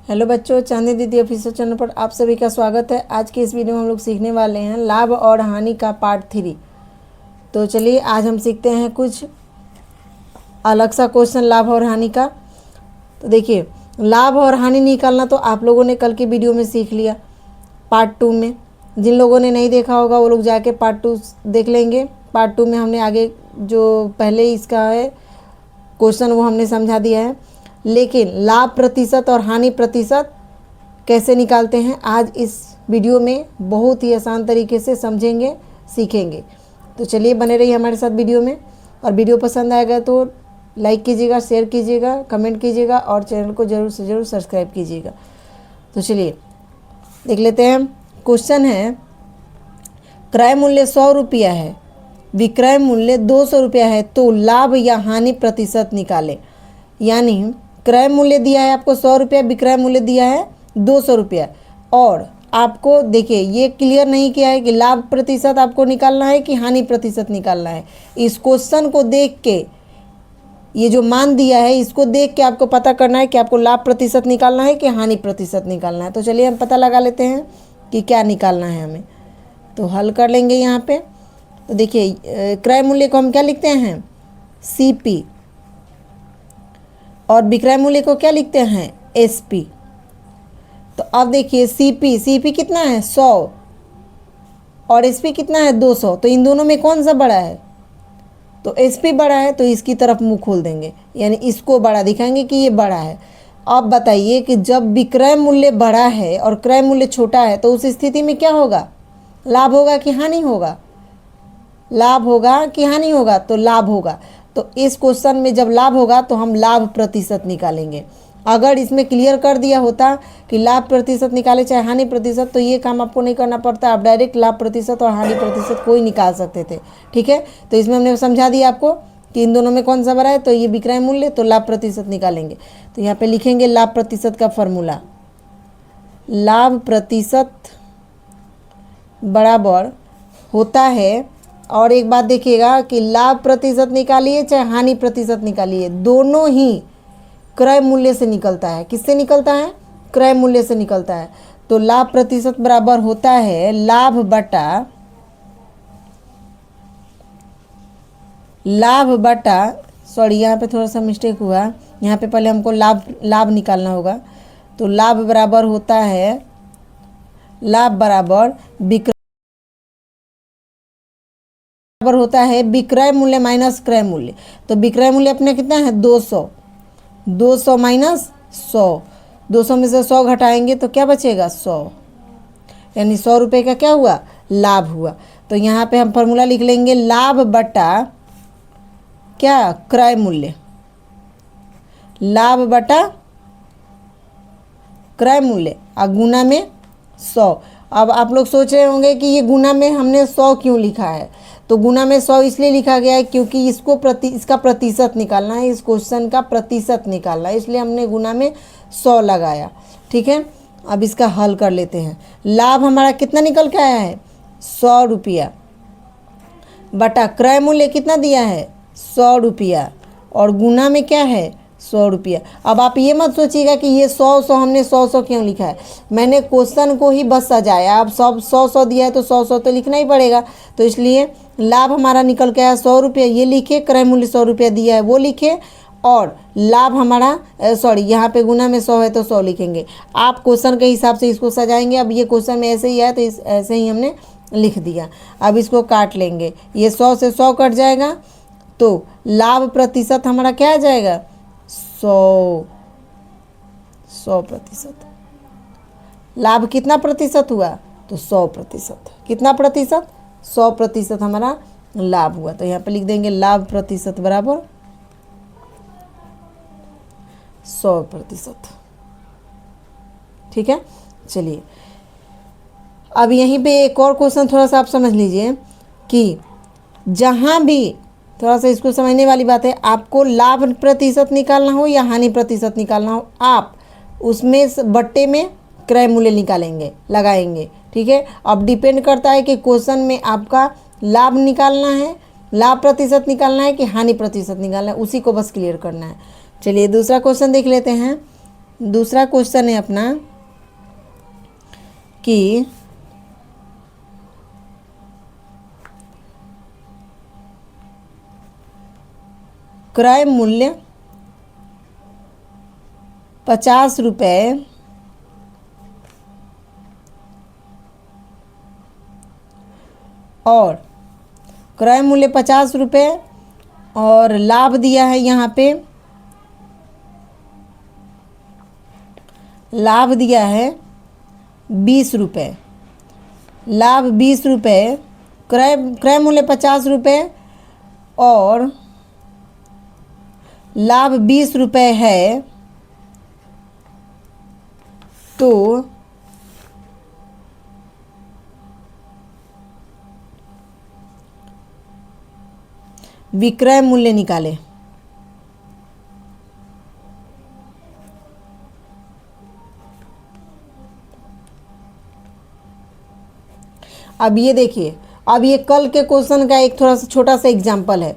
Hello बच्चों, चांदी दीदी ऑफिशियल चैनल पर आप सभी का स्वागत है। आज के इस वीडियो में हम लोग सीखने वाले हैं लाभ और हानि का पार्ट 3। तो चलिए आज हम सीखते हैं कुछ अलग सा क्वेश्चन लाभ और हानि का। तो देखिए, लाभ और हानि निकालना तो आप लोगों ने कल की वीडियो में सीख लिया पार्ट 2 में। जिन लोगों ने नहीं देखा होगा वो लोग जाके पार्ट 2 देख लेंगे। पार्ट 2 में हमने आगे जो पहले इसका है क्वेश्चन वो हमने समझा दिया है। लेकिन लाभ प्रतिशत और हानि प्रतिशत कैसे निकालते हैं आज इस वीडियो में बहुत ही आसान तरीके से समझेंगे, सीखेंगे। तो चलिए बने रहिए हमारे साथ वीडियो में। और वीडियो पसंद आएगा तो लाइक कीजिएगा, शेयर कीजिएगा, कमेंट कीजिएगा और चैनल को ज़रूर से ज़रूर सब्सक्राइब कीजिएगा। तो चलिए देख लेते हैं। क्वेश्चन है, क्रय मूल्य 100 रुपया है, विक्रय मूल्य 200 रुपया है, तो लाभ या हानि प्रतिशत निकालें। यानी क्रय मूल्य दिया है आपको 100 रुपया, विक्रय मूल्य दिया है 200 रुपया। और आपको देखिए ये क्लियर नहीं किया है कि लाभ प्रतिशत आपको निकालना है कि हानि प्रतिशत निकालना है। इस क्वेश्चन को देख के, ये जो मान दिया है इसको देख के आपको पता करना है कि आपको लाभ प्रतिशत निकालना है कि हानि प्रतिशत निकालना है। तो चलिए हम पता लगा लेते हैं कि क्या निकालना है हमें। तो हल कर लेंगे यहाँ पे। तो देखिए क्रय मूल्य को हम क्या लिखते हैं, CP, और विक्रय मूल्य को क्या लिखते हैं, SP। तो अब देखिए CP कितना है 100 और SP कितना है 200। तो इन दोनों में कौन सा बड़ा है, तो SP बड़ा है, तो इसकी तरफ मुंह खोल देंगे, यानी इसको बड़ा दिखाएंगे कि ये बड़ा है। अब बताइए कि जब विक्रय मूल्य बड़ा है और क्रय मूल्य छोटा है तो उस स्थिति में क्या होगा, लाभ होगा कि हानि होगा, लाभ होगा कि हानि होगा, तो लाभ होगा। तो इस क्वेश्चन में जब लाभ होगा तो हम लाभ प्रतिशत निकालेंगे। अगर इसमें क्लियर कर दिया होता कि लाभ प्रतिशत निकाले चाहे हानि प्रतिशत, तो ये काम आपको नहीं करना पड़ता, आप डायरेक्ट लाभ प्रतिशत और हानि प्रतिशत कोई निकाल सकते थे। ठीक है, तो इसमें हमने समझा दिया आपको कि इन दोनों में कौन सा बड़ा है, तो ये विक्रय मूल्य, तो लाभ प्रतिशत निकालेंगे। तो यहाँ पे लिखेंगे लाभ प्रतिशत का फॉर्मूला, लाभ प्रतिशत बराबर होता है। और एक बात देखिएगा कि लाभ प्रतिशत निकालिए चाहे हानि प्रतिशत निकालिए, दोनों ही क्रय मूल्य से निकलता है। किससे निकलता है, क्रय मूल्य से निकलता है। तो लाभ प्रतिशत बराबर होता है लाभ बटा सॉरी यहाँ पे थोड़ा सा मिस्टेक हुआ, यहाँ पे पहले हमको लाभ निकालना होगा। तो लाभ बराबर होता है, लाभ बराबर बराबर होता है विक्रय मूल्य माइनस क्रय मूल्य। तो विक्रय मूल्य अपने कितना है 200 माइनस 100, 200 में से 100 घटाएंगे तो क्या बचेगा 100, यानी 100 रुपये का क्या हुआ, लाभ हुआ। तो यहाँ पे हम फॉर्मूला लिख लेंगे लाभ बटा क्या, क्रय मूल्य, लाभ बटा क्रय मूल्य और गुना में 100। अब आप लोग सोच रहे होंगे कि ये गुना में हमने 100 क्यों लिखा है। तो गुना में 100 इसलिए लिखा गया है क्योंकि इसका प्रतिशत निकालना है, इस क्वेश्चन का प्रतिशत निकालना है, इसलिए हमने गुना में 100 लगाया। ठीक है, अब इसका हल कर लेते हैं। लाभ हमारा कितना निकल के आया है 100 रुपया, बटा क्रय मूल्य कितना दिया है 100 रुपया, और गुना में क्या है 100 रुपया। अब आप ये मत सोचिएगा कि ये 100 हमने 100 क्यों लिखा है, मैंने क्वेश्चन को ही बस सजाया। अब सब 100 दिया है तो 100 तो लिखना ही पड़ेगा। तो इसलिए लाभ हमारा निकल के आया 100 रुपया, ये लिखे, क्रय मूल्य 100 रुपया दिया है वो लिखे, और लाभ हमारा सॉरी यहाँ पे गुना में 100 है तो 100 लिखेंगे। आप क्वेश्चन के हिसाब से इसको सजाएंगे। अब ये क्वेश्चन में ऐसे ही है तो ऐसे ही हमने लिख दिया। अब इसको काट लेंगे, ये 100 से 100 कट जाएगा, तो लाभ प्रतिशत हमारा क्या आ जाएगा 100%। लाभ कितना प्रतिशत हुआ, तो 100%। कितना प्रतिशत, 100% हमारा लाभ हुआ। तो यहाँ पे लिख देंगे लाभ प्रतिशत बराबर 100%। ठीक है, चलिए अब यहीं पे एक और क्वेश्चन थोड़ा सा आप समझ लीजिए कि जहाँ भी थोड़ा सा इसको समझने वाली बात है, आपको लाभ प्रतिशत निकालना हो या हानि प्रतिशत निकालना हो, आप उसमें बट्टे में क्रय मूल्य निकालेंगे, लगाएंगे। ठीक है, अब डिपेंड करता है कि क्वेश्चन में आपका लाभ निकालना है, लाभ प्रतिशत निकालना है कि हानि प्रतिशत निकालना है, उसी को बस क्लियर करना है। चलिए दूसरा क्वेश्चन देख लेते हैं। दूसरा क्वेश्चन है अपना कि क्रय मूल्य 50 रुपये और क्रय मूल्य 50 रुपये और लाभ दिया है यहाँ पे, लाभ दिया है 20 रुपये। लाभ 20 रुपये, क्रय मूल्य 50 रुपये और लाभ 20 रुपये है, तो विक्रय मूल्य निकालें। अब ये देखिए, अब ये कल के क्वेश्चन का एक थोड़ा सा छोटा सा एग्जाम्पल है।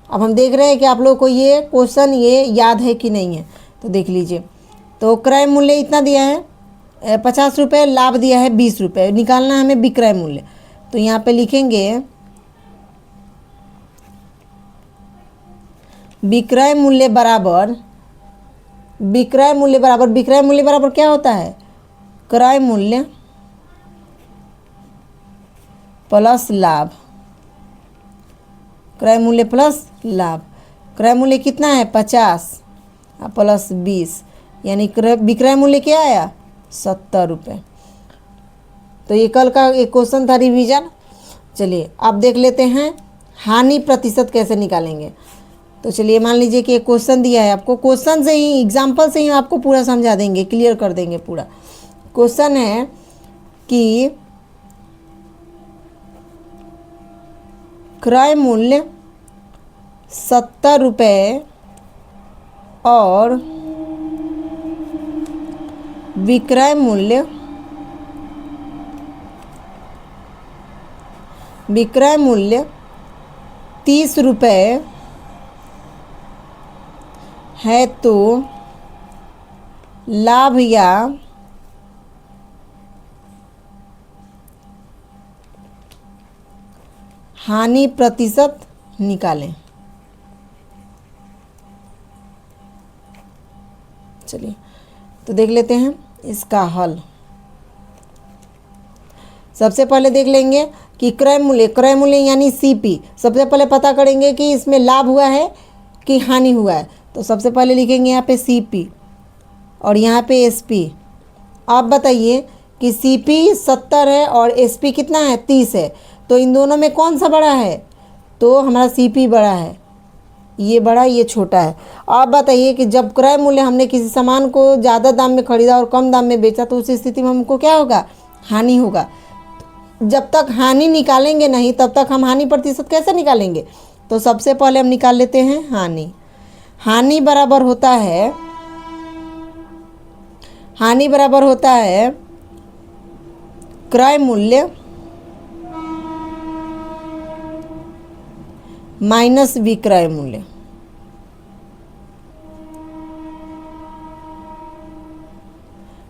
अब हम देख रहे हैं कि आप लोगों को ये क्वेश्चन ये याद है कि नहीं है, तो देख लीजिए। तो क्रय मूल्य इतना दिया है 50 रुपये, लाभ दिया है 20 रुपये, निकालना है हमें विक्रय मूल्य। तो यहाँ पे लिखेंगे विक्रय मूल्य बराबर, विक्रय मूल्य बराबर, विक्रय मूल्य बराबर क्या होता है, क्रय मूल्य प्लस लाभ, क्रय मूल्य प्लस लाभ। क्रय मूल्य कितना है 50 प्लस 20, यानी विक्रय मूल्य क्या आया 70 रुपये। तो ये कल का एक क्वेश्चन था रिवीजन। चलिए अब देख लेते हैं हानि प्रतिशत कैसे निकालेंगे। तो चलिए मान लीजिए कि एक क्वेश्चन दिया है आपको, क्वेश्चन से ही एग्जाम्पल से ही आपको पूरा समझा देंगे, क्लियर कर देंगे पूरा। क्वेश्चन है कि क्रय मूल्य 70 रुपये और विक्रय मूल्य 30 रुपये है, तो लाभ या हानि प्रतिशत निकालें। चलिए तो देख लेते हैं इसका हल। सबसे पहले देख लेंगे कि क्रय मूल्य यानी सीपी, सबसे पहले पता करेंगे कि इसमें लाभ हुआ है कि हानि हुआ है। तो सबसे पहले लिखेंगे यहाँ पे सीपी और यहाँ पे एसपी। आप बताइए कि सीपी 70 है और एसपी कितना है 30 है, तो इन दोनों में कौन सा बड़ा है, तो हमारा सीपी बड़ा है, ये बड़ा ये छोटा है। आप बताइए कि जब क्रय मूल्य हमने किसी सामान को ज़्यादा दाम में खरीदा और कम दाम में बेचा, तो उस स्थिति में हमको क्या होगा, हानि होगा। जब तक हानि निकालेंगे नहीं तब तक हम हानि प्रतिशत कैसे निकालेंगे। तो सबसे पहले हम निकाल लेते हैं हानि। हानि बराबर होता है, हानि बराबर होता है क्रय मूल्य माइनस विक्रय मूल्य।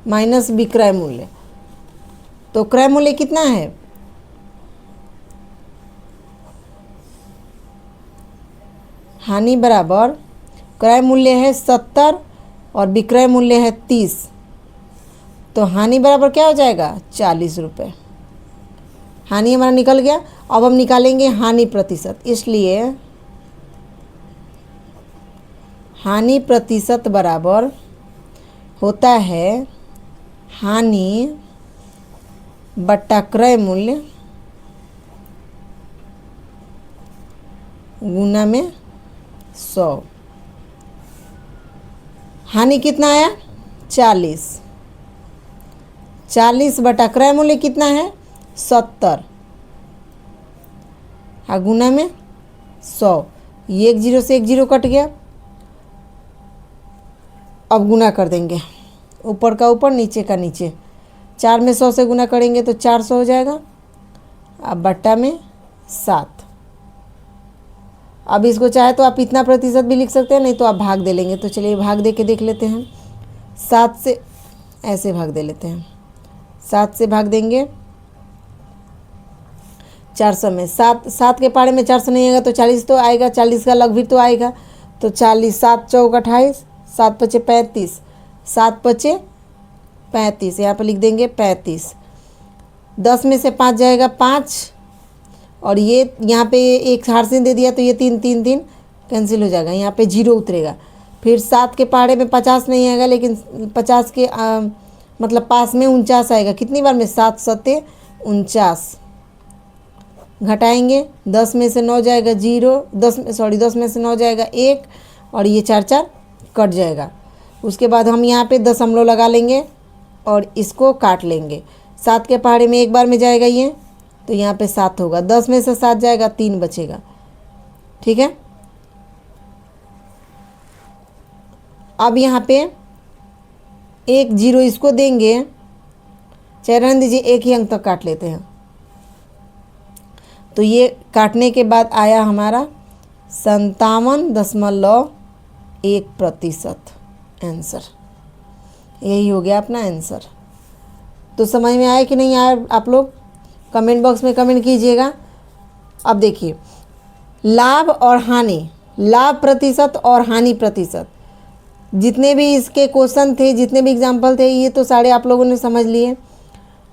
माइनस विक्रय मूल्य। तो क्रय मूल्य कितना है, हानि बराबर क्रय मूल्य है 70 और विक्रय मूल्य है 30, तो हानि बराबर क्या हो जाएगा 40 रुपये। हानि हमारा निकल गया। अब हम निकालेंगे हानि प्रतिशत, इसलिए हानि प्रतिशत बराबर होता है हानि बट्टा क्रय मूल्य गुना में 100। हानि कितना आया 40, 40 बटा क्रय मूल्य कितना है 70 गुना में 100। ये एक जीरो से एक जीरो कट गया। अब गुना कर देंगे, ऊपर का ऊपर नीचे का नीचे। 4 में 100 से गुना करेंगे तो 400 हो जाएगा। अब बट्टा में 7। अब इसको चाहे तो आप इतना प्रतिशत भी लिख सकते हैं, नहीं तो आप भाग दे लेंगे। तो चलिए भाग दे के देख लेते हैं। 7 से ऐसे भाग दे लेते हैं, 7 से भाग देंगे 400 में। 7 के पहाड़े में 400 नहीं आएगा तो 40 तो आएगा, 40 का लघु भी तो आएगा। तो 40, 7 चौक 28, 7 पचे 35, 7 पचे 35, यहाँ पर लिख देंगे 35। 10 में से 5 जाएगा 5, और ये यहाँ पे एक हार्सिन दे दिया तो ये 3 3 3 कैंसिल हो जाएगा, यहाँ पे 0 उतरेगा। फिर 7 के पहाड़े में 50 नहीं आएगा, लेकिन 50 के मतलब पास में 49 आएगा। कितनी बार में? 7 सत्ते 49। घटाएंगे, 10 में से 9 जाएगा 0, 10 में से 9 जाएगा 1, और ये 4 4 कट जाएगा। उसके बाद हम यहाँ पे दशमलव लगा लेंगे और इसको काट लेंगे। 7 के पहाड़े में एक बार में जाएगा ये, तो यहाँ पे 7 होगा। 10 में से 7 जाएगा, 3 बचेगा। ठीक है, अब यहाँ पे 1 0 इसको देंगे, चाहे रहने दीजिए, एक ही अंक तक काट लेते हैं। तो ये काटने के बाद आया हमारा 57.1% आंसर। यही हो गया अपना आंसर। तो समझ में आया कि नहीं आया? आप लोग कमेंट बॉक्स में कमेंट कीजिएगा। अब देखिए, लाभ और हानि, लाभ प्रतिशत और हानि प्रतिशत, जितने भी इसके क्वेश्चन थे, जितने भी एग्जाम्पल थे, ये तो सारे आप लोगों ने समझ लिए।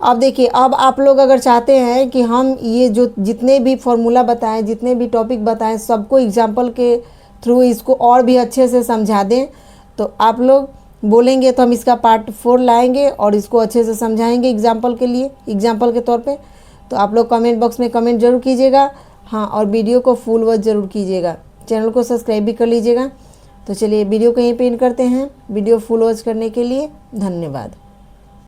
अब देखिए, अब आप लोग अगर चाहते हैं कि हम ये जो जितने भी फॉर्मूला बताएं, जितने भी टॉपिक बताएं, सबको एग्जाम्पल के थ्रू इसको और भी अच्छे से समझा दें, तो आप लोग बोलेंगे तो हम इसका पार्ट 4 लाएंगे और इसको अच्छे से समझाएंगे एग्जाम्पल के लिए, एग्जाम्पल के तौर पे। तो आप लोग कमेंट बॉक्स में कमेंट जरूर कीजिएगा। हाँ, और वीडियो को फुल वॉच ज़रूर कीजिएगा, चैनल को सब्सक्राइब भी कर लीजिएगा। तो चलिए वीडियो को यहीं पे एंड करते हैं। वीडियो फुल वॉच करने के लिए धन्यवाद।